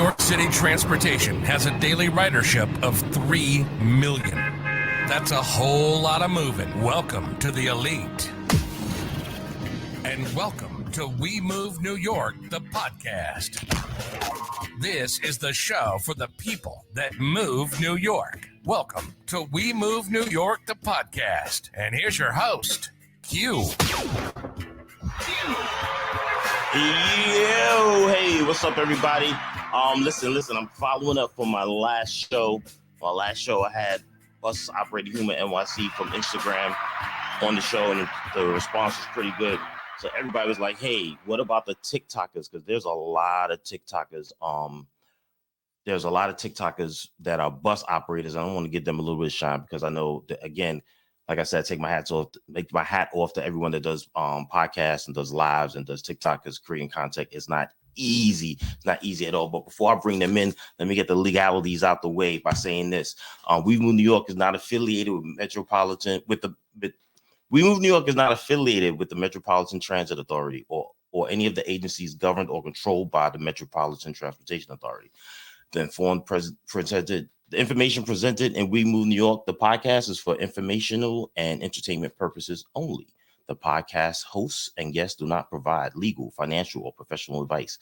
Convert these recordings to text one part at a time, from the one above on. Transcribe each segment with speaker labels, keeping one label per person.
Speaker 1: York City transportation has a daily ridership of 3 million. That's a whole lot of moving. Welcome to the elite. And welcome to We Move New York, the podcast. This is the show for the people that move New York. Welcome to We Move New York, the podcast. And here's your host, Q.
Speaker 2: Yo, hey, what's up, everybody? Listen, I'm following up from my last show. My last show, I had Bus Operator Human NYC from Instagram on the show, and the response was pretty good. So everybody was like, hey, what about the TikTokers? Because there's a lot of TikTokers. There's a lot of TikTokers that are bus operators. I don't want to give them a little bit of shine because I know that, again, like I said, make my hat off to everyone that does podcasts and does lives and does TikTokers creating content. It's not easy. It's not easy at all. But before I bring them in, let me get the legalities out the way by saying this. We Move New York is not affiliated with We Move New York is not affiliated with the Metropolitan Transit Authority or any of the agencies governed or controlled by the Metropolitan Transportation Authority. The information presented in We Move New York, the podcast, is for informational and entertainment purposes only. The podcast hosts and guests do not provide legal, financial, or professional advice.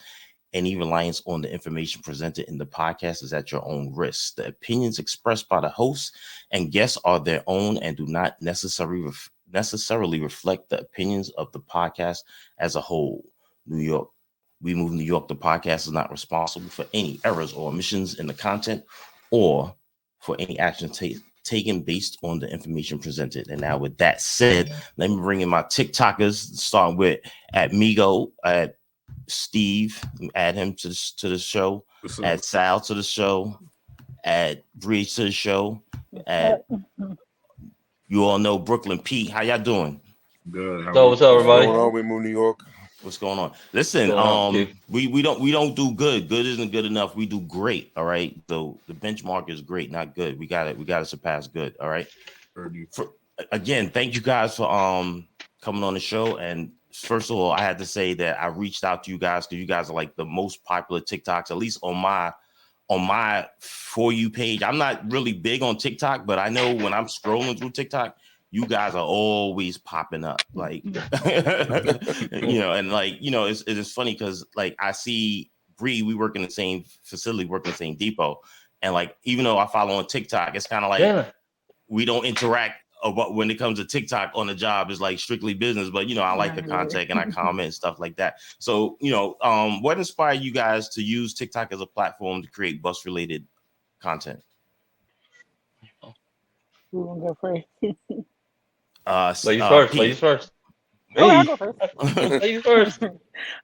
Speaker 2: Any reliance on the information presented in the podcast is at your own risk. The opinions expressed by the hosts and guests are their own and do not necessarily reflect the opinions of the podcast as a whole. New York. We Move New York, the podcast, is not responsible for any errors or omissions in the content or for any action taken based on the information presented. And now with that said, let me bring in my TikTokers, starting with at Migo, at Steve, add him to the show, add Sal to the show, add Bree to the show, add you all know Brooklyn Pete. How y'all doing?
Speaker 3: Good.
Speaker 4: What's up, everybody?
Speaker 3: What's going on? We Move New York.
Speaker 2: What's going on? Listen, we don't do good. Good isn't good enough. We do great. All right. The benchmark is great, not good. We got to surpass good. All right. Again, thank you guys for coming on the show. And first of all, I had to say that I reached out to you guys because you guys are like the most popular TikToks, at least on my For You page. I'm not really big on TikTok, but I know when I'm scrolling through TikTok, you guys are always popping up, like, and like, it's funny because like I see Bree, we work in the same facility, work in the same depot. And like, even though I follow on TikTok, it's kind of like we don't interact about when it comes to TikTok on the job. It's like strictly business, but I like the content and I comment and stuff like that. So, what inspired you guys to use TikTok as a platform to create bus related content?
Speaker 5: Who want to go first?
Speaker 4: Ladies first.
Speaker 5: Oh, I'll go first.
Speaker 4: Ladies first.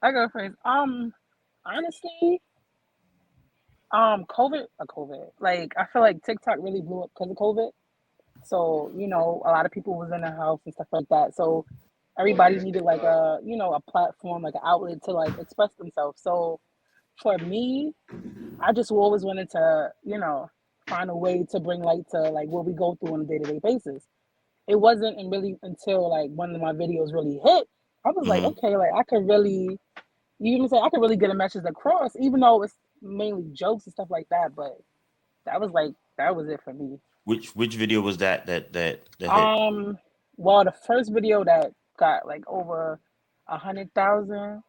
Speaker 5: I'll go first. Honestly, COVID. Like, I feel like TikTok really blew up because of COVID. So, a lot of people was in the house and stuff like that. So everybody needed like a platform, like an outlet to like express themselves. So for me, I just always wanted to, find a way to bring light to like what we go through on a day-to-day basis. It wasn't really until like one of my videos really hit, I was like, okay, like I could really, I could really get a message across, even though it's mainly jokes and stuff like that. But that was it for me.
Speaker 2: Which video was that hit?
Speaker 5: Well, the first video that got like over 100,000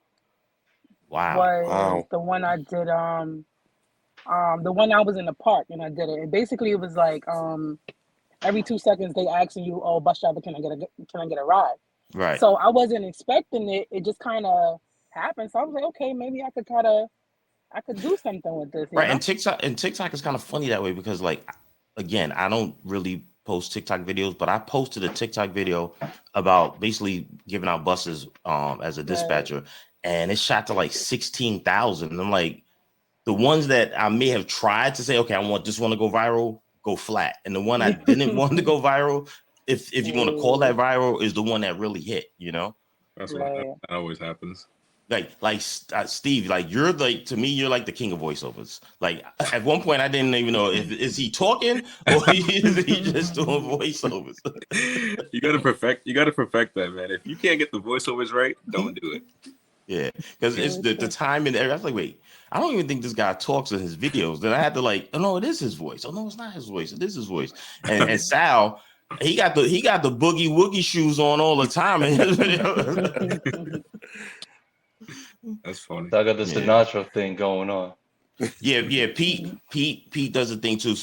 Speaker 5: was the one I did. The one I was in the park and I did it. And basically, it was like every 2 seconds they asking you, "Oh, bus driver, can I get a ride?"
Speaker 2: Right.
Speaker 5: So I wasn't expecting it. It just kind of happened. So I was like, okay, maybe I could do something with this.
Speaker 2: Right. And TikTok is kind of funny that way because, like, again, I don't really post TikTok videos, but I posted a TikTok video about basically giving out buses as a dispatcher, and it shot to like 16,000. And I'm like, the ones that I may have tried to say, okay, I want this one to go viral, go flat. And the one I didn't want to go viral, if you want to call that viral, is the one that really hit,
Speaker 3: That's what that always happens.
Speaker 2: Like Steve, like to me, you're like the king of voiceovers. Like at one point, I didn't even know is he talking or is he just doing voiceovers.
Speaker 3: You gotta perfect that, man. If you can't get the voiceovers right, don't do it.
Speaker 2: Yeah, because it's the time and I was like, wait, I don't even think this guy talks in his videos. Then I had to like, oh no, it is his voice. Oh no, it's not his voice. It is his voice. And Sal, he got the boogie woogie shoes on all the time in his video.
Speaker 3: That's funny.
Speaker 4: So I got the
Speaker 2: Yeah.
Speaker 4: Sinatra thing going on.
Speaker 2: Yeah. Pete does a thing too.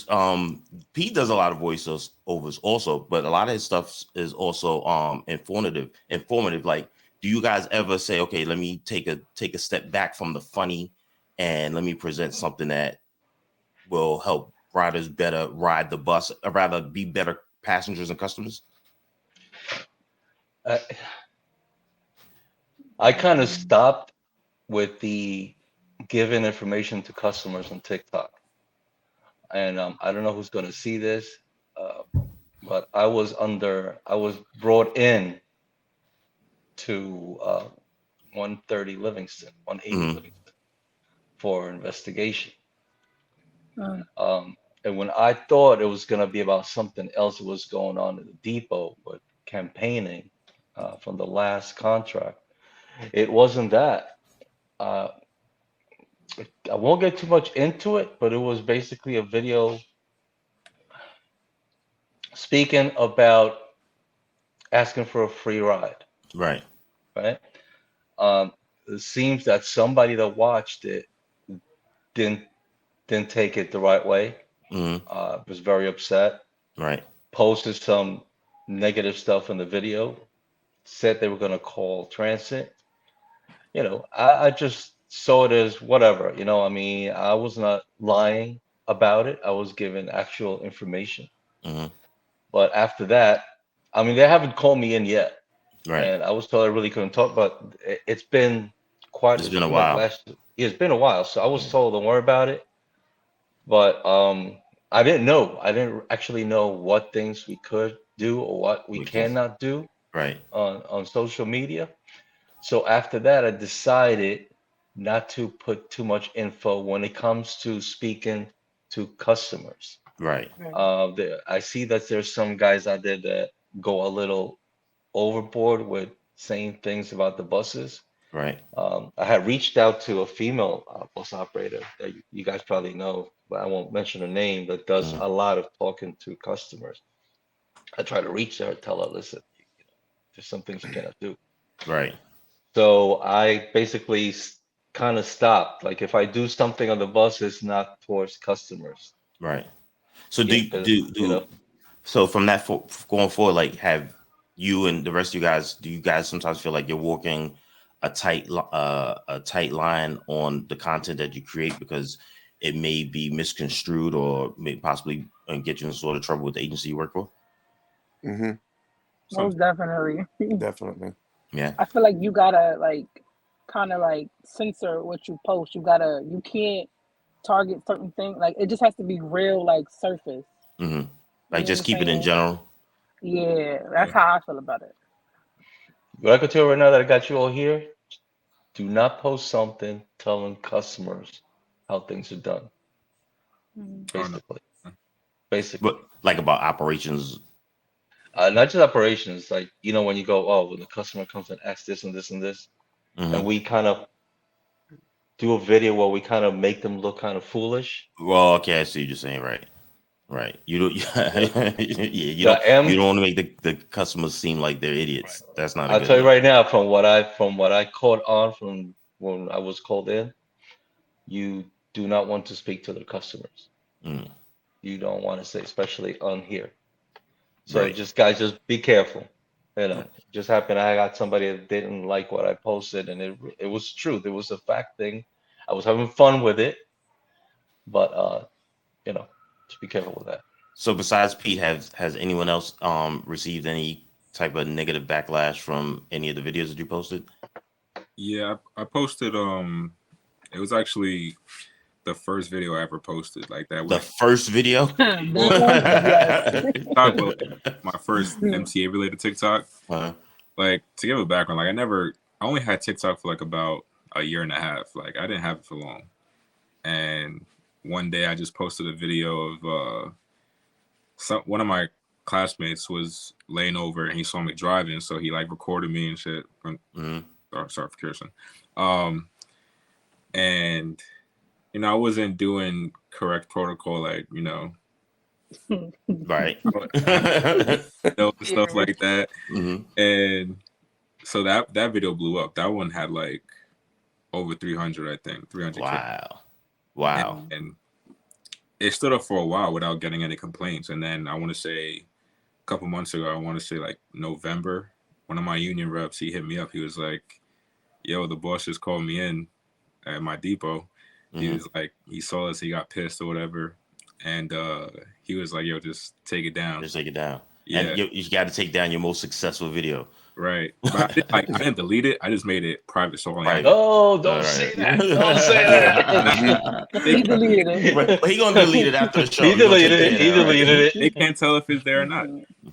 Speaker 2: Pete does a lot of voiceovers also, but a lot of his stuff is also informative. Like, do you guys ever say, okay, let me take a step back from the funny and let me present something that will help riders better ride the bus, or rather be better passengers and customers?
Speaker 4: I kind of stopped with the giving information to customers on TikTok, and I don't know who's going to see this, but I was brought in to 130 Livingston, 180
Speaker 2: Mhm.
Speaker 4: Livingston for investigation.
Speaker 5: Mm.
Speaker 4: And when I thought it was going to be about something else that was going on at the depot with campaigning from the last contract, it wasn't that. I won't get too much into it, but it was basically a video speaking about asking for a free ride,
Speaker 2: Right.
Speaker 4: right? It seems that somebody that watched it didn't take it the right way. Was very upset.
Speaker 2: Right.
Speaker 4: Posted some negative stuff in the video. Said they were going to call transit. You know, I just saw it as whatever. You know, I mean, I was not lying about it. I was given actual information.
Speaker 2: hmm
Speaker 4: But after that, I mean, they haven't called me in yet,
Speaker 2: Right.
Speaker 4: and I was told I really couldn't talk. But it's been quite.
Speaker 2: It's been a
Speaker 4: like
Speaker 2: while.
Speaker 4: it's been a while, so I was told don't worry about it. But I didn't know. I didn't actually know what things we could do or what we
Speaker 2: We can-
Speaker 4: cannot do
Speaker 2: Right.
Speaker 4: on social media. So after that, I decided not to put too much info when it comes to speaking to customers.
Speaker 2: Right.
Speaker 4: I see that there's some guys out there that go a little overboard with saying things about the buses.
Speaker 2: Right.
Speaker 4: I had reached out to a female bus operator that you guys probably know, but I won't mention her name, that does a lot of talking to customers. I try to reach her, tell her, listen, there's some things you cannot do.
Speaker 2: Right.
Speaker 4: So I basically kind of stopped. Like if I do something on the bus, it's not towards customers.
Speaker 2: Right. So
Speaker 4: Yeah, 'cause, you know,
Speaker 2: so from that going forward, like, have you and the rest of you guys, do you guys sometimes feel like you're walking a tight line on the content that you create because it may be misconstrued or may possibly get you in sort of trouble with the agency you work for?
Speaker 6: Mm-hmm.
Speaker 5: Most definitely.
Speaker 6: Definitely.
Speaker 2: Yeah.
Speaker 5: I feel like you gotta like kind of like censor what you post. You can't target certain things. Like it just has to be real, like surface.
Speaker 2: Mm-hmm. Like
Speaker 5: You know
Speaker 2: just
Speaker 5: what
Speaker 2: keep
Speaker 5: I'm
Speaker 2: it in
Speaker 5: saying?
Speaker 2: general.
Speaker 5: Yeah, that's how I feel about it.
Speaker 4: what I could tell you right now that I got you all here, do not post something telling customers how things are done.
Speaker 3: Oh, no.
Speaker 4: Basically.
Speaker 2: But like about operations.
Speaker 4: Not just operations, like, you know, when you go, oh, when the customer comes and asks this and this and this,
Speaker 2: Mhm.
Speaker 4: and we kind of do a video where we kind of make them look kind of foolish.
Speaker 2: Well, okay, I see what you're saying. Right. Right. You don't. Yeah. You
Speaker 4: The
Speaker 2: don't.
Speaker 4: M-
Speaker 2: You don't want to make the customers seem like they're idiots. That's not.
Speaker 4: I'll tell you right now, from what I caught on from when I was called in, you do not want to speak to the customers.
Speaker 2: Mm.
Speaker 4: You don't want to say, especially on here. So
Speaker 2: Right.
Speaker 4: just guys, just be careful. You know, just happened I got somebody that didn't like what I posted, and it was truth. It was a fact thing. I was having fun with it, but you know, just be careful with that.
Speaker 2: So besides Pete, has anyone else received any type of negative backlash from any of the videos that you posted?
Speaker 3: Yeah, I posted. It was actually the first video I ever posted like that.
Speaker 2: The first video?
Speaker 3: TikTok, but my first MTA related TikTok. Like, to give a background, like I only had TikTok for like about a year and a half. Like I didn't have it for long. And one day I just posted a video of one of my classmates was laying over and he saw me driving, so he like recorded me and shit. Sorry for cursing. And I wasn't doing correct protocol, like,
Speaker 2: Right.
Speaker 3: stuff like that.
Speaker 2: Mm-hmm.
Speaker 3: And so that video blew up. That one had like over 300, I think, 300K.
Speaker 2: Wow.
Speaker 3: And it stood up for a while without getting any complaints. And then I want to say a couple months ago, I want to say like November, one of my union reps, he hit me up. He was like, yo, the boss just called me in at my depot. He was like, he saw us, he got pissed or whatever. And he was like, yo, just take it down.
Speaker 2: Just take it down.
Speaker 3: Yeah.
Speaker 2: And you got to take down your most successful video.
Speaker 3: Right. But I didn't delete it. I just made it private. So
Speaker 2: Right.
Speaker 4: Oh, don't say that. Don't say that.
Speaker 5: He deleted it.
Speaker 2: But he gonna delete it after the show.
Speaker 4: He deleted it. He deleted it.
Speaker 3: They can't tell if it's there or not.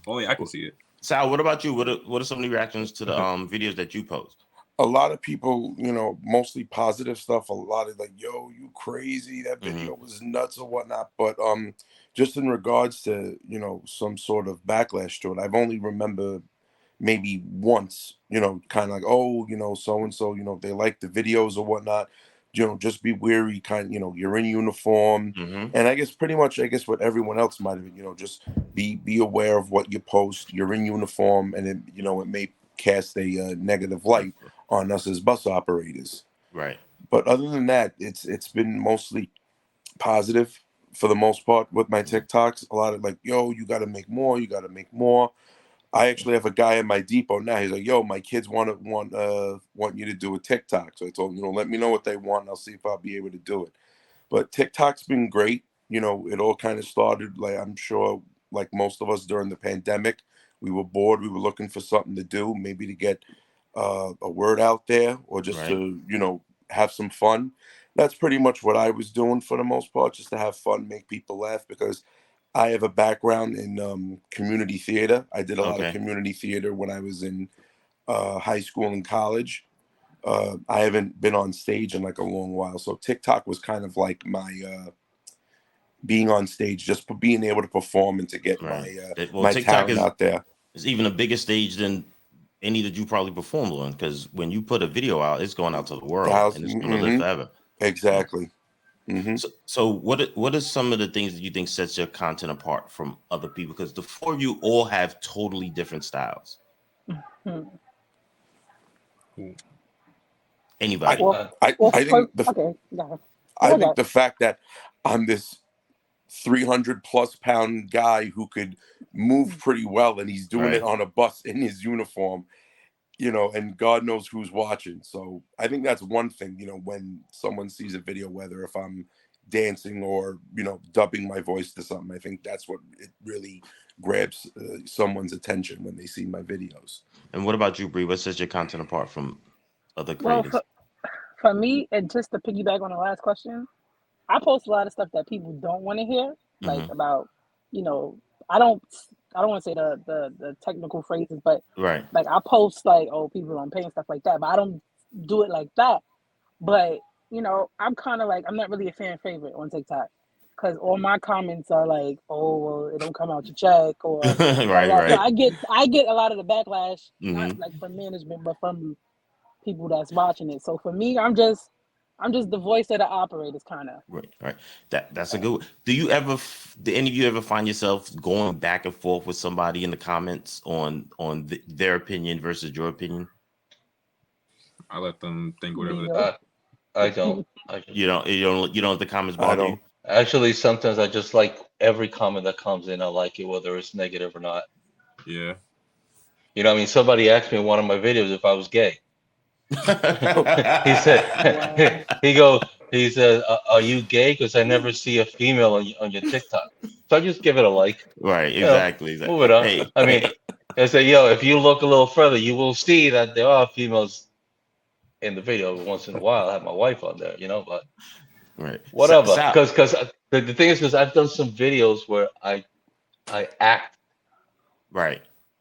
Speaker 3: Only I can see it.
Speaker 2: Sal, what about you? What are some of the reactions to the videos that you post?
Speaker 6: A lot of people, mostly positive stuff. A lot of like, yo, you crazy. That video was nuts or whatnot. But just in regards to, some sort of backlash to it, I've only remember maybe once, kind of like, oh, so-and-so, they like the videos or whatnot. Just be wary, you're in uniform. And I guess pretty much, what everyone else might have, just be aware of what you post. You're in uniform, and it may cast a negative light on us as bus operators.
Speaker 2: Right.
Speaker 6: But other than that, it's been mostly positive for the most part with my TikToks. A lot of like, yo, you got to make more. You got to make more. I actually have a guy in my depot now. He's like, yo, my kids want you to do a TikTok. So I told him, let me know what they want. And I'll see if I'll be able to do it. But TikTok's been great. It all kind of started, like, I'm sure, like most of us during the pandemic, we were bored. We were looking for something to do, maybe to get a word out there or just to, have some fun. That's pretty much what I was doing for the most part, just to have fun, make people laugh, because I have a background in community theater. I did a lot of community theater when I was in high school and college. I haven't been on stage in like a long while. So TikTok was kind of like my being on stage, just for being able to perform and to get my TikTok talent out there.
Speaker 2: It's even a bigger stage than any that you probably performed on, because when you put a video out, it's going out to the world and it's going to live forever.
Speaker 6: Exactly.
Speaker 2: So what are some of the things that you think sets your content apart from other people? Because the four of you all have totally different styles. Anybody?
Speaker 6: I think the fact that I'm this 300 plus pound guy who could move pretty well, and he's doing it on a bus in his uniform, and God knows who's watching. So I think that's one thing, when someone sees a video, whether if I'm dancing or, dubbing my voice to something, I think that's what it really grabs someone's attention when they see my videos.
Speaker 2: And what about you, Bree? What sets your content apart from other creators?
Speaker 5: Well, for me, and just to piggyback on the last question, I post a lot of stuff that people don't want to hear, like about, I don't want to say the technical phrases, but like I post like, oh, people don't pay and stuff like that, but I don't do it like that. But I'm kind of like, I'm not really a fan favorite on TikTok, because all my comments are like, oh, well, it don't come out your check, or
Speaker 2: right.
Speaker 5: So I get a lot of the backlash, not like from management, but from people that's watching it. So for me, I'm just the voice of the operators, kind of.
Speaker 2: Right. That's a good one. Do any of you ever find yourself going back and forth with somebody in the comments on their opinion versus your opinion?
Speaker 3: I let them think whatever.
Speaker 4: I don't.
Speaker 2: You don't let the comments bother you?
Speaker 4: Actually, sometimes I just like every comment that comes in. I like it, whether it's negative or not.
Speaker 3: Yeah.
Speaker 4: Somebody asked me in one of my videos if I was gay. He said, he said, are you gay? Because I never see a female on your TikTok. So I just give it a like.
Speaker 2: Right, exactly.
Speaker 4: Move it on.
Speaker 2: Hey.
Speaker 4: I say, if you look a little further, you will see that there are females in the video. Once in a while, I have my wife on there, but whatever. Because the thing is, because I've done some videos where I act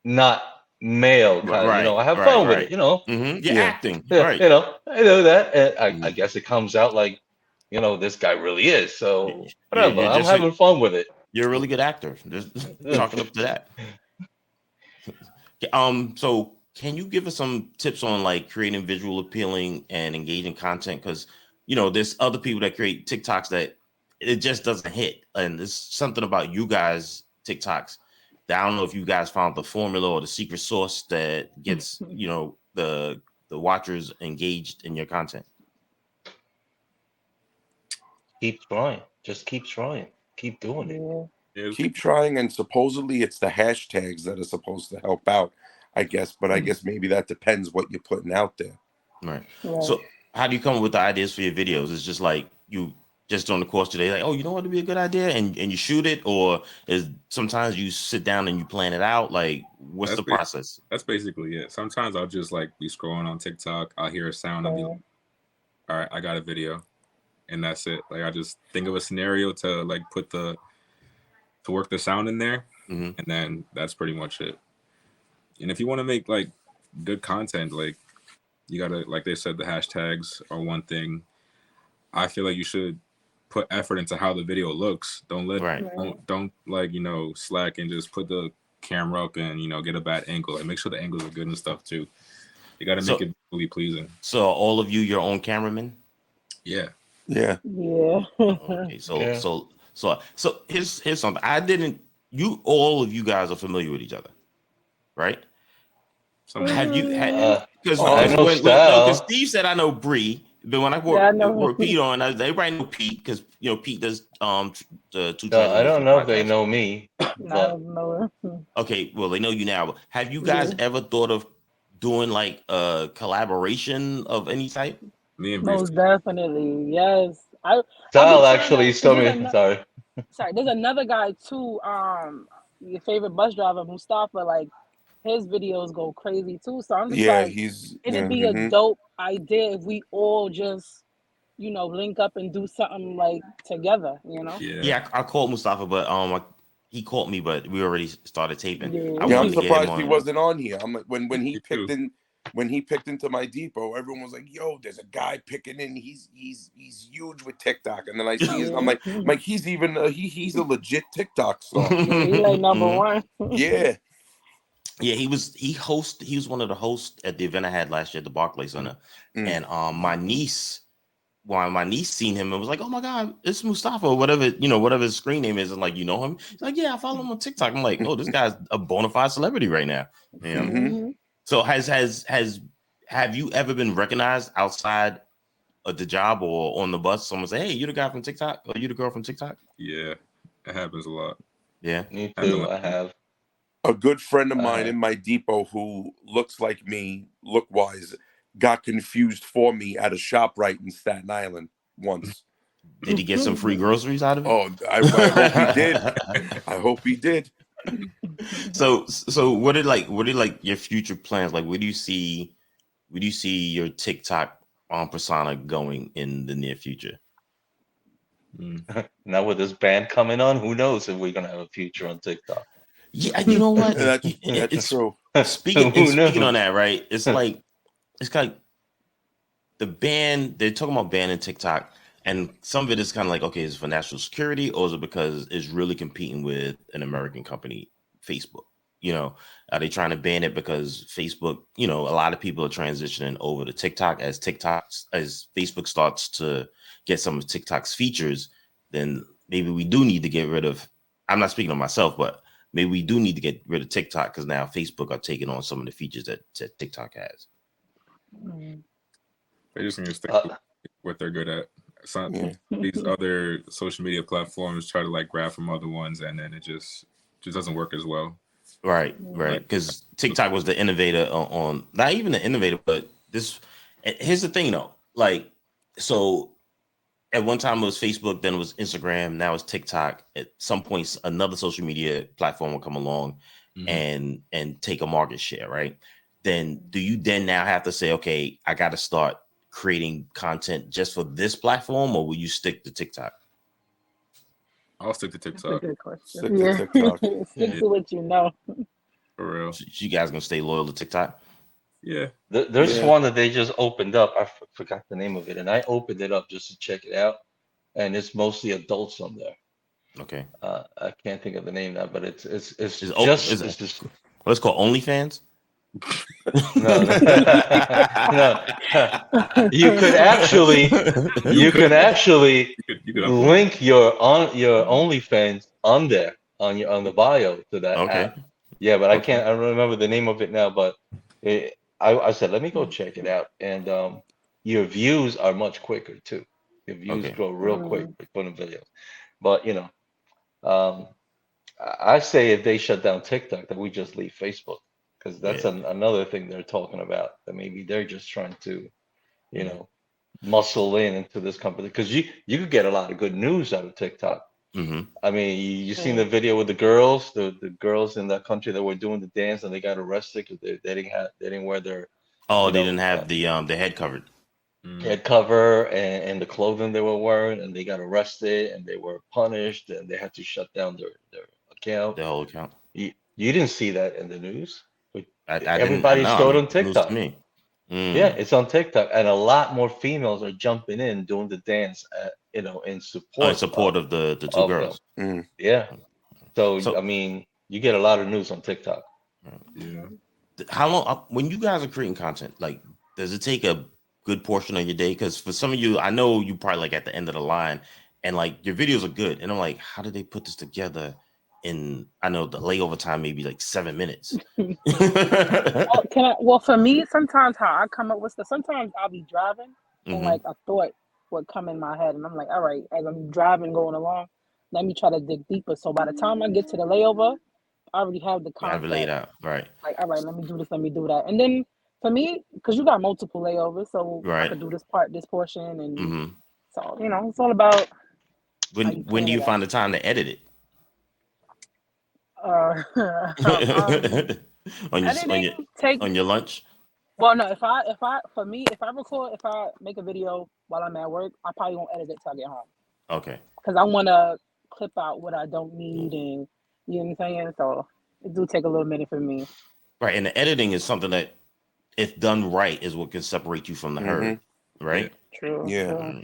Speaker 4: not male kind of, I have fun with it,
Speaker 2: You're acting,
Speaker 4: I know that, and I guess it comes out like, this guy really is, so whatever. I'm having fun with it.
Speaker 2: You're a really good actor, just talking up to that. So can you give us some tips on like creating visual appealing and engaging content? Because there's other people that create TikToks that it just doesn't hit. And there's something about you guys TikToks that I don't know if you guys found the formula or the secret sauce that gets, the watchers engaged in your content.
Speaker 4: Keep trying. Just keep trying. Keep doing it.
Speaker 5: Yeah.
Speaker 6: Keep trying, and supposedly it's the hashtags that are supposed to help out, I guess. But I guess maybe that depends what you're putting out there.
Speaker 2: Right.
Speaker 5: Right.
Speaker 2: So how do you come up with the ideas for your videos? It's just like you just on the course today, like, oh, you know what would be a good idea, and you shoot it, or is sometimes you sit down and you plan it out? Like, what's the process?
Speaker 3: That's basically it. Sometimes I'll just like be scrolling on TikTok, I'll hear a sound, I'll be like, all right, I got a video, and that's it. Like, I just think of a scenario to like to work the sound in there, and then that's pretty much it. And if you want to make like good content, like you gotta, like they said, the hashtags are one thing. I feel like you should put effort into how the video looks. Don't like, slack and just put the camera up and, get a bad angle. Like, make sure the angles are good and stuff too. You got to make it really pleasing.
Speaker 2: So all of you, your own cameramen?
Speaker 3: Yeah.
Speaker 5: Yeah.
Speaker 2: Okay. So here's something. All of you guys are familiar with each other, right? Have you had, because Steve said I know Bree, but when I work Pete on, everybody know Pete because Pete does the two.
Speaker 4: I don't know if they know me. But...
Speaker 2: Okay, well they know you now. Have you guys ever thought of doing like a collaboration of any type?
Speaker 3: Me and Bree.
Speaker 5: Most definitely, yes.
Speaker 4: Sal actually told me. Sorry.
Speaker 5: There's another guy too. Your favorite bus driver, Mustafa. Like, his videos go crazy too. So I'm just it'd be a dope idea if we all just, link up and do something like together,
Speaker 2: Yeah, I called Mustafa, but he called me, but we already started taping.
Speaker 6: Yeah, I'm surprised he wasn't on here. I'm like, when he picked into my depot, everyone was like, "Yo, there's a guy picking in. He's huge with TikTok." And then I see his, I'm like, he's even he's a legit TikTok star.
Speaker 5: He's like number one.
Speaker 6: Yeah.
Speaker 2: Yeah, he was one of the hosts at the event I had last year at the Barclays Center. And my niece seen him and was like, "Oh my God, it's Mustafa," or whatever, whatever his screen name is. And like, you know him? He's like, "Yeah, I follow him on TikTok." I'm like, "Oh, this guy's a bona fide celebrity right now." So have you ever been recognized outside of the job or on the bus? Someone say, "Hey, you the guy from TikTok?" Or "You the girl from TikTok?"
Speaker 3: Yeah, it happens a lot.
Speaker 2: Yeah.
Speaker 4: Me too. I have.
Speaker 6: A good friend of mine in my depot who looks like me, look-wise, got confused for me at a ShopRite in Staten Island once.
Speaker 2: Did he get some free groceries out of it?
Speaker 6: Oh, I hope he did. I hope he did.
Speaker 2: So what are like your future plans? Like, where do you see your TikTok persona going in the near future?
Speaker 4: Now with this band coming on, who knows if we're gonna have a future on TikTok?
Speaker 2: Yeah, you know what?
Speaker 6: That's true.
Speaker 2: Speaking on that, right? It's like the ban. They're talking about banning TikTok, and some of it is kind of like, okay, is it for national security, or is it because it's really competing with an American company, Facebook? Are they trying to ban it because Facebook? A lot of people are transitioning over to TikTok as Facebook starts to get some of TikTok's features. Then maybe we do need to get rid of. I'm not speaking of myself, but maybe we do need to get rid of TikTok because now Facebook are taking on some of the features that TikTok has.
Speaker 3: They just need to stick to what they're good at. These other social media platforms try to like grab from other ones, and then it just doesn't work as well.
Speaker 2: Right. Because TikTok was the innovator on not even the innovator, but this. Here's the thing, though. Like, so at one time it was Facebook, then it was Instagram, now it's TikTok. At some points, another social media platform will come along and take a market share, right? Then do you now have to say, okay, I got to start creating content just for this platform, or will you stick to TikTok?
Speaker 3: I'll stick to TikTok.
Speaker 5: Good question. Stick to what you know.
Speaker 3: For real.
Speaker 2: So you guys gonna stay loyal to TikTok?
Speaker 3: Yeah.
Speaker 4: There's one that they just opened up. I forgot the name of it, and I opened it up just to check it out. And it's mostly adults on there.
Speaker 2: Okay.
Speaker 4: I can't think of the name now, but it's
Speaker 2: called OnlyFans.
Speaker 4: No, no. You could actually
Speaker 3: You could upload.
Speaker 4: link your OnlyFans on there on the bio to that
Speaker 2: Okay.
Speaker 4: app. Yeah, but I
Speaker 2: Okay.
Speaker 4: can't. I don't remember the name of it now. But I said let me go check it out, and your views are much quicker too. Your views
Speaker 2: Okay.
Speaker 4: grow real quick with putting videos. But um, I say if they shut down TikTok, that we just leave Facebook because that's
Speaker 2: Yeah.
Speaker 4: another thing they're talking about. That maybe they're just trying to, you
Speaker 2: Yeah.
Speaker 4: know, muscle in into this company because you could get a lot of good news out of TikTok.
Speaker 2: Mm-hmm.
Speaker 4: I mean, you seen the video with the girls, the girls in that country that were doing the dance and they got arrested because they didn't wear their,
Speaker 2: Oh,
Speaker 4: you
Speaker 2: they
Speaker 4: know,
Speaker 2: didn't have the head covered.
Speaker 4: head cover and the clothing they were wearing, and they got arrested and they were punished and they had to shut down their account.
Speaker 2: The whole account.
Speaker 4: You didn't see that in the news, but
Speaker 2: I didn't.
Speaker 4: everybody
Speaker 2: No,
Speaker 4: saw it
Speaker 2: I
Speaker 4: on
Speaker 2: mean, news to
Speaker 4: TikTok.
Speaker 2: me.
Speaker 4: Yeah, it's on TikTok, and a lot more females are jumping in doing the dance, in
Speaker 2: In
Speaker 4: support
Speaker 2: support of the two
Speaker 4: of them.
Speaker 2: girls.
Speaker 6: Mm.
Speaker 4: Yeah. So I
Speaker 2: So
Speaker 4: mean, you get a lot of news on TikTok.
Speaker 3: Yeah.
Speaker 2: how long when you guys are creating content, like does it take a good portion of your day? Because for some of you, I know you probably like at the end of the line and like your videos are good. And I'm like, how did they put this together in I know the layover time maybe like 7 minutes.
Speaker 5: Well, for me, sometimes how I come up with stuff, sometimes I'll be driving and
Speaker 2: Mhm.
Speaker 5: like a thought would come in my head, and I'm like, all right, as I'm driving going along, let me try to dig deeper. So by the time I get to the layover, I already have the
Speaker 2: You have it laid
Speaker 5: concept.
Speaker 2: out. Right.
Speaker 5: Like, all right, let me do this, let me do that. And then for me, because you got multiple layovers, so I
Speaker 2: Right.
Speaker 5: could do this part, this portion, and
Speaker 2: Hmm.
Speaker 5: so it's all about how you
Speaker 2: When do
Speaker 5: plan
Speaker 2: you
Speaker 5: it
Speaker 2: find the time to edit it?
Speaker 5: out.
Speaker 2: on
Speaker 5: Editing takes.
Speaker 2: your lunch?
Speaker 5: Well, no, if I if I make a video while I'm at work, I probably won't edit it till I get home
Speaker 2: Okay.
Speaker 5: because I want to clip out what I don't need, and you know what I'm saying. So it do take a little minute for me.
Speaker 2: Right. And the editing is something that, if done right, is what can separate you from the herd. Right.
Speaker 5: True.
Speaker 6: Yeah.
Speaker 5: True.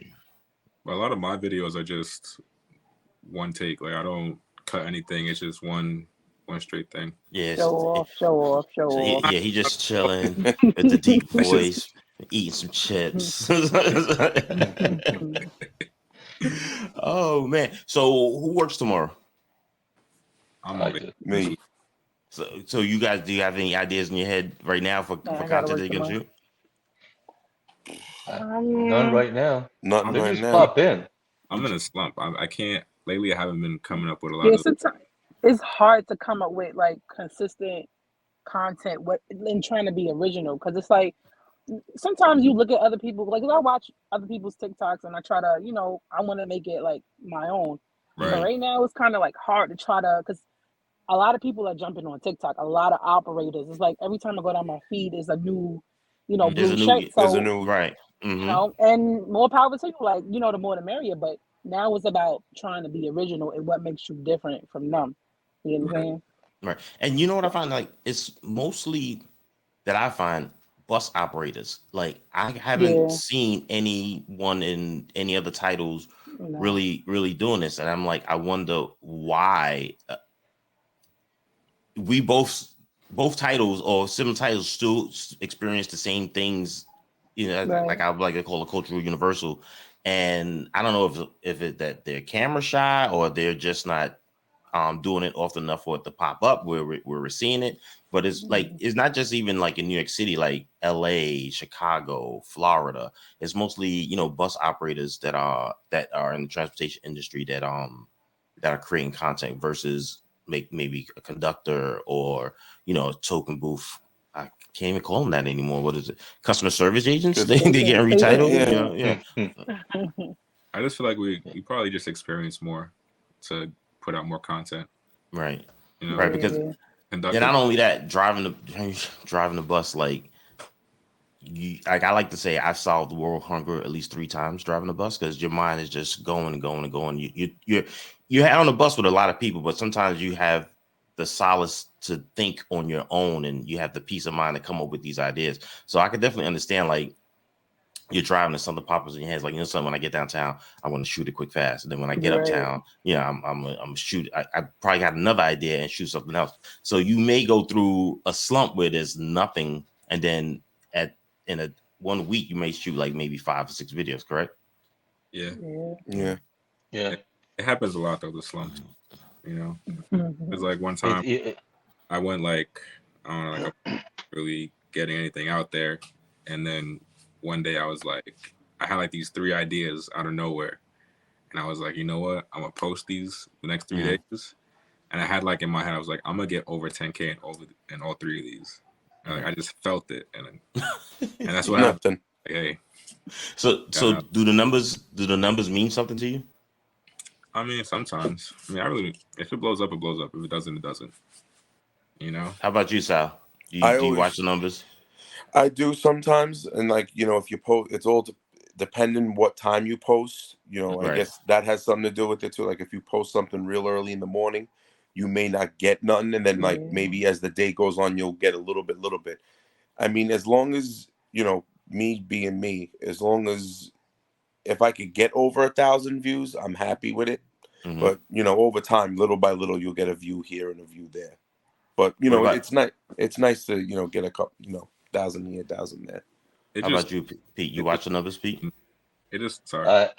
Speaker 3: But a lot of my videos are just one take. Like I don't cut anything. It's just one straight thing.
Speaker 2: Yeah.
Speaker 5: Show off.
Speaker 2: So he just chilling with the deep voice, eating some chips. Oh man. So who works tomorrow?
Speaker 3: I'm
Speaker 4: I
Speaker 3: on
Speaker 4: do.
Speaker 6: Me.
Speaker 2: So you guys, do you have any ideas in your head right now for
Speaker 5: I gotta
Speaker 2: content
Speaker 5: work
Speaker 2: that you're gonna
Speaker 5: tomorrow.
Speaker 2: shoot?
Speaker 4: None right now.
Speaker 6: Nothing
Speaker 4: They
Speaker 6: right
Speaker 4: just
Speaker 6: now.
Speaker 4: pop in.
Speaker 3: I'm in a slump. I can't. Lately, I haven't been coming up with a lot
Speaker 5: Yeah,
Speaker 3: of.
Speaker 5: sometimes it's hard to come up with like consistent content and trying to be original because it's like sometimes you look at other people like I watch other people's TikToks and I try to I want to make it like my own. But
Speaker 3: Right.
Speaker 5: right now it's kind of like hard to try to because a lot of people are jumping on TikTok. A lot of operators. It's like every time I go down my feed is a new,
Speaker 2: There's
Speaker 5: blue
Speaker 2: a new
Speaker 5: shirt.
Speaker 6: There's a
Speaker 5: So
Speaker 6: new
Speaker 2: right.
Speaker 5: and more power to you. Like the more the merrier. But now it's about trying to be original and what makes you different from them. You know what I'm saying?
Speaker 2: Right. And you know what I find, like it's mostly that I find bus operators. Like I haven't
Speaker 5: Yeah.
Speaker 2: seen anyone in any other titles
Speaker 5: No.
Speaker 2: really doing this, and I'm like, I wonder why. We both titles or similar titles still experience the same things,
Speaker 5: Right.
Speaker 2: like I would like to call a cultural universal. And I don't know if it that they're camera shy or they're just not doing it often enough for it to pop up where we're seeing it. But it's like it's not just even like in New York City, like LA, Chicago, Florida. It's mostly bus operators that are in the transportation industry that are creating content versus maybe a conductor or a token booth. I can't even call them that anymore. What is it? Customer service agents? They getting retitled.
Speaker 6: Yeah.
Speaker 3: I just feel like we probably just experience more to put out more content.
Speaker 2: Right.
Speaker 3: You know?
Speaker 2: Right. Because and not only that, driving the bus, like I like to say, I've solved world hunger at least 3 times driving the bus because your mind is just going and going and going. You're on the bus with a lot of people, but sometimes you have the solace to think on your own and you have the peace of mind to come up with these ideas. So I could definitely understand, like, you're driving and something pops in your hands, like, you know, something, when I get downtown, I want to shoot it quick, fast. And then when I get
Speaker 5: Right.
Speaker 2: uptown, yeah, I'm shoot. I probably got another idea and shoot something else. So you may go through a slump where there's nothing, and then in a 1 week you may shoot like maybe 5 or 6 videos, correct?
Speaker 3: Yeah.
Speaker 5: Yeah.
Speaker 4: Yeah.
Speaker 3: It happens a lot though, the slumps. You know,
Speaker 5: Mhm.
Speaker 3: it's like one time
Speaker 4: It-
Speaker 3: I went like, I don't know, like I'm not really getting anything out there, and then one day I was like, I had like these 3 ideas out of nowhere, and I was like, you know what, I'm gonna post these the next 3 days, and I had like in my head, I was like, I'm gonna get over 10K in all 3 of these. And, like, I just felt it, and that's what happened.
Speaker 6: Nothing.
Speaker 3: Like, hey,
Speaker 2: So do the numbers mean something to you?
Speaker 3: I mean, sometimes. I mean, if it blows up, it blows up. If it doesn't, it doesn't. You know?
Speaker 2: How about you, Sal? Do you
Speaker 6: always-
Speaker 2: watch the numbers?
Speaker 6: I do sometimes, and like, you know, if you post, it's all depending what time you post. You know,
Speaker 2: Right.
Speaker 6: I guess that has something to do with it too. Like if you post something real early in the morning, you may not get nothing, and then like
Speaker 5: Yeah.
Speaker 6: maybe as the day goes on, you'll get a little bit. I mean, as long as, you know, me being me, as long as if I could get over 1,000 views, I'm happy with it.
Speaker 2: Mhm.
Speaker 6: But you know, over time, little by little, you'll get a view here and a view there. But you
Speaker 2: What
Speaker 6: know,
Speaker 2: about-
Speaker 6: it's nice. It's nice to, you know, get a couple, you know, 1,000 here, 1,000 there.
Speaker 3: It
Speaker 2: How
Speaker 3: just,
Speaker 2: about you, Pete? You watch the numbers, Pete?
Speaker 3: it just, sorry.
Speaker 4: I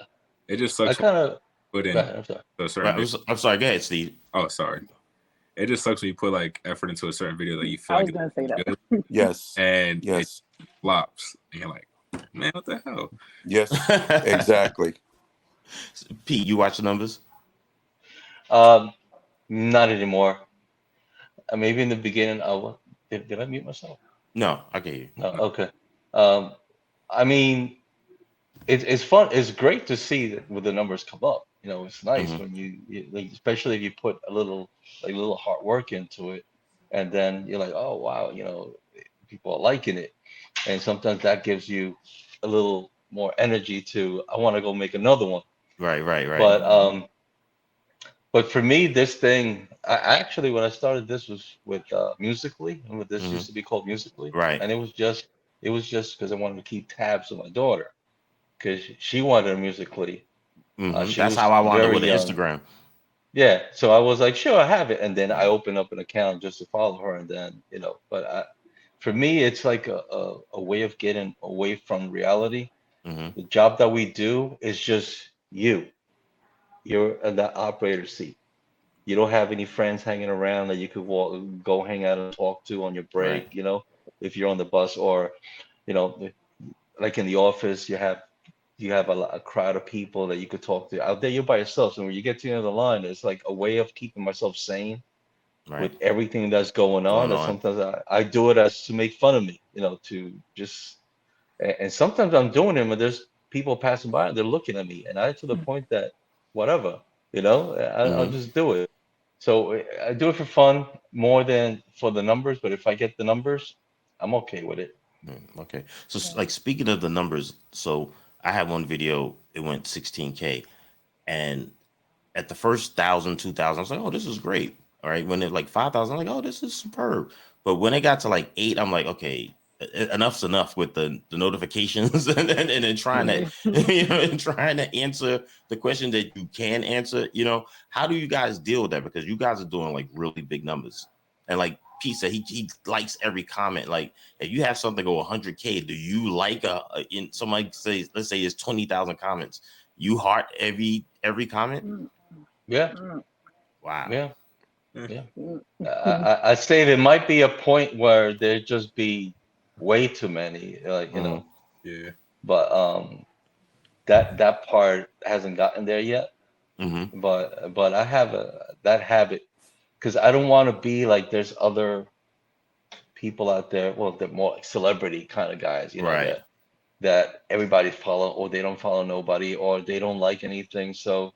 Speaker 3: It just
Speaker 4: I
Speaker 3: sucks
Speaker 4: kind of.
Speaker 3: when you
Speaker 4: Go
Speaker 3: put
Speaker 4: ahead, I'm sorry.
Speaker 3: in a certain video.
Speaker 2: I'm sorry. Go ahead, Steve.
Speaker 3: Oh, sorry. It just sucks when you put like effort into a certain video that you feel
Speaker 5: I
Speaker 3: like
Speaker 5: was gonna say
Speaker 3: it's
Speaker 5: that.
Speaker 3: good,
Speaker 6: Yes.
Speaker 3: and
Speaker 6: Yes.
Speaker 3: it flops. And you're like, man, what the hell?
Speaker 6: Yes. Exactly.
Speaker 2: Pete, you watch the numbers?
Speaker 4: Not anymore. Maybe in the beginning, did I mute myself?
Speaker 2: No, I get you.
Speaker 4: No, okay. I mean, it's fun. It's great to see that when the numbers come up. You know, it's nice
Speaker 2: Mhm.
Speaker 4: when you like, especially if you put a little hard work into it, and then you're like, oh wow, you know, people are liking it, and sometimes that gives you a little more energy to I want to go make another one.
Speaker 2: Right.
Speaker 4: But for me, this thing, I actually when I started this was with Musically, and this
Speaker 2: Mhm.
Speaker 4: used to be called Musically,
Speaker 2: Right.
Speaker 4: and it was just because I wanted to keep tabs on my daughter because she wanted a Musically.
Speaker 2: Mhm.
Speaker 4: She
Speaker 2: That's
Speaker 4: was
Speaker 2: how I wound up
Speaker 4: very
Speaker 2: with the
Speaker 4: young.
Speaker 2: Instagram.
Speaker 4: Yeah, so I was like, sure, I have it, and then I opened up an account just to follow her, and then you know, for me, it's like a way of getting away from reality.
Speaker 2: Hmm.
Speaker 4: The job that we do is just you. You're in the operator seat. You don't have any friends hanging around that you could go hang out and talk to on your break,
Speaker 2: Right.
Speaker 4: you know, if you're on the bus or, you know, like in the office, you have a crowd of people that you could talk to. Out there, you're by yourself. So when you get to the end of the line, it's like a way of keeping myself sane
Speaker 2: Right.
Speaker 4: with everything that's going on.
Speaker 2: Going
Speaker 4: That
Speaker 2: on.
Speaker 4: sometimes I do it as to make fun of me, you know, to just, and sometimes I'm doing it, and there's people passing by and they're looking at me, and I to the point that whatever, you know, I'll
Speaker 2: Mhm.
Speaker 4: just do it. So I do it for fun more than for the numbers, but if I get the numbers, I'm okay with it.
Speaker 2: Okay. So, like, speaking of the numbers, so I had one video, it went 16K. And at the first 1,000, 2,000, I was like, oh, this is great. All right. When it like 5,000, I'm like, oh, this is superb. But when it got to like 8, I'm like, okay, enough's enough with the notifications and then trying to, you know, and trying to answer the question that you can answer. You know, how do you guys deal with that? Because you guys are doing like really big numbers. And like Pete said, he likes every comment. Like if you have something go 100K, do you like in somebody say, let's say it's 20,000 comments, you heart every comment?
Speaker 4: Yeah,
Speaker 2: Wow.
Speaker 4: yeah, yeah. I say there might be a point where there just be way too many, like you know,
Speaker 3: Yeah.
Speaker 4: but that part hasn't gotten there yet.
Speaker 2: Mm-hmm.
Speaker 4: But I have that habit because I don't want to be like there's other people out there. Well, they're more like celebrity kind of guys, you know,
Speaker 2: Right.
Speaker 4: that everybody follow or they don't follow nobody or they don't like anything. So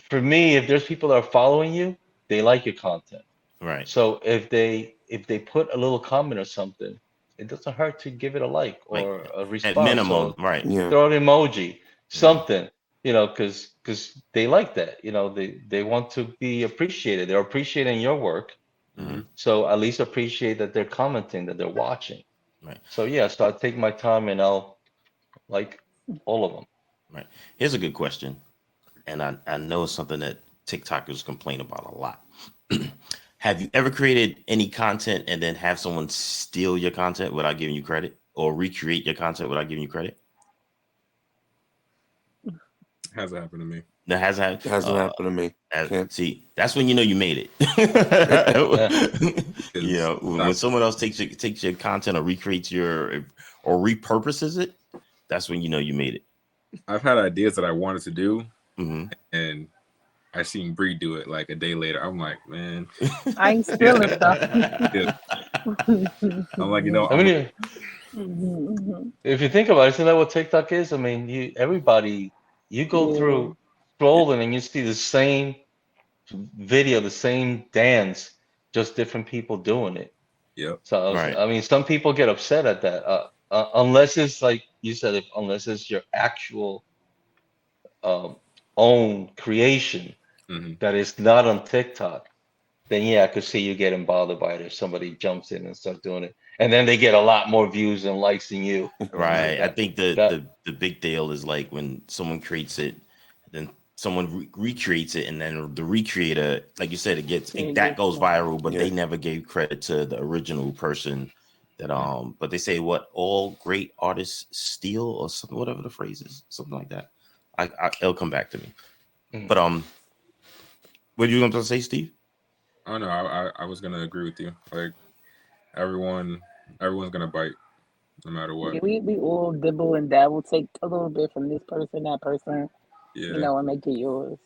Speaker 4: for me, if there's people that are following you, they like your content.
Speaker 2: Right.
Speaker 4: So if they put a little comment or something, it doesn't hurt to give it a like
Speaker 2: Like,
Speaker 4: or a
Speaker 2: at
Speaker 4: response.
Speaker 2: minimum,
Speaker 4: So
Speaker 2: right.
Speaker 6: Yeah.
Speaker 4: throw an emoji, something, you know, because they like that. You know, they want to be appreciated. They're appreciating your work.
Speaker 2: Mm-hmm.
Speaker 4: So at least appreciate that they're commenting, that they're watching.
Speaker 2: Right.
Speaker 4: So yeah, so I take my time and I'll like all of them.
Speaker 2: Right. Here's a good question, and I know it's something that TikTokers complain about a lot. Have you ever created any content and then have someone steal your content without giving you credit, or recreate your content without giving you credit?
Speaker 3: Hasn't happened to me.
Speaker 2: That hasn't happened.
Speaker 6: It hasn't happened to me.
Speaker 2: See, that's when you know you made it. You know, when someone else takes your content or recreates or repurposes it, that's when you know you made it.
Speaker 3: I've had ideas that I wanted to do,
Speaker 2: Mm-hmm.
Speaker 3: and I seen Bree do it like a day later. I'm like, man,
Speaker 5: I ain't stealing stuff.
Speaker 3: yeah. I'm like, you know,
Speaker 4: I mean,
Speaker 5: Mhm.
Speaker 4: if you think about it, isn't that what TikTok is? I mean, you go through scrolling and you see the same video, the same dance, just different people doing it.
Speaker 3: Yep.
Speaker 4: So
Speaker 2: Right.
Speaker 4: I mean, some people get upset at that, unless it's like you said, unless it's your actual own creation that is not on TikTok. Then yeah, I could see you getting bothered by it if somebody jumps in and starts doing it, and then they get a lot more views and likes than you.
Speaker 2: Right.
Speaker 4: Like
Speaker 2: I think the big deal is like when someone creates it, then someone recreates it, and then the recreator, like you said, that goes viral, but they never gave credit to the original person. That but they say what all great artists steal or something, whatever the phrase is, something like that. It'll come back to me. But what are you going to say, Steve?
Speaker 3: Oh no, I was gonna agree with you. Like everyone's gonna bite, no matter what.
Speaker 5: Yeah, we all dibble and dabble, take a little bit from this person, that person,
Speaker 3: Yeah.
Speaker 5: you know, and make it yours.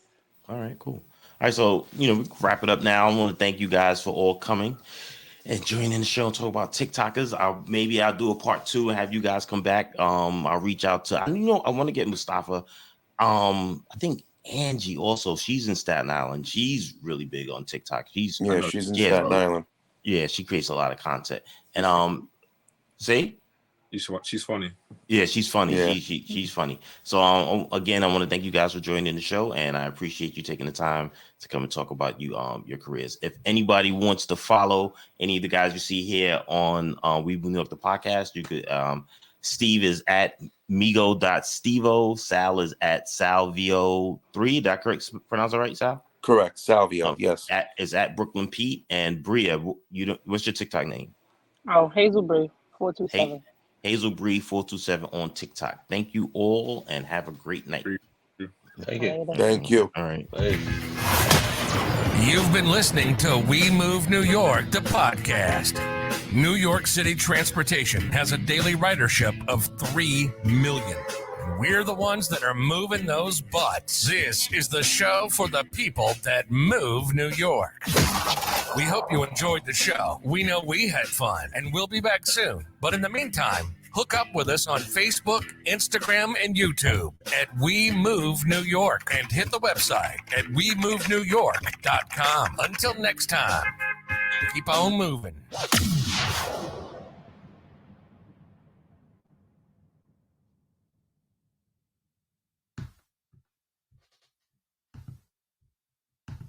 Speaker 2: All right, cool. All right, so we can wrap it up now. I want to thank you guys for all coming and joining the show and talk about TikTokers. Maybe I'll do a part 2 and have you guys come back. I'll reach out to I want to get Mustafa. I think Angie also, she's in Staten Island. She's really big on TikTok. She's in Staten
Speaker 6: Island.
Speaker 2: Yeah, she creates a lot of content. And see?
Speaker 3: She's funny.
Speaker 2: Yeah, she's funny.
Speaker 6: Yeah.
Speaker 2: She's funny. So again, I want to thank you guys for joining the show, and I appreciate you taking the time to come and talk about your careers. If anybody wants to follow any of the guys you see here on We Move New York the podcast, you could Steve is at Migo.Stevo. Sal is at Salvio3. Did I pronounce it right, Sal?
Speaker 6: Correct. Salvio, yes.
Speaker 2: Is at Brooklyn Pete. And Bria, what's your TikTok name?
Speaker 5: Oh, Hazel Bree 427.
Speaker 2: Hazel Bree 427 on TikTok. Thank you all and have a great night.
Speaker 4: Thank you.
Speaker 6: Thank you.
Speaker 2: All right.
Speaker 4: Hey.
Speaker 1: You've been listening to We Move New York, the podcast. New York City transportation has a daily ridership of 3 million. We're the ones that are moving those butts. This is the show for the people that move New York. We hope you enjoyed the show. We know we had fun, and we'll be back soon. But in the meantime, hook up with us on Facebook, Instagram, and YouTube at We Move New York, and hit the website at WeMoveNewYork.com. Until next time, keep on moving.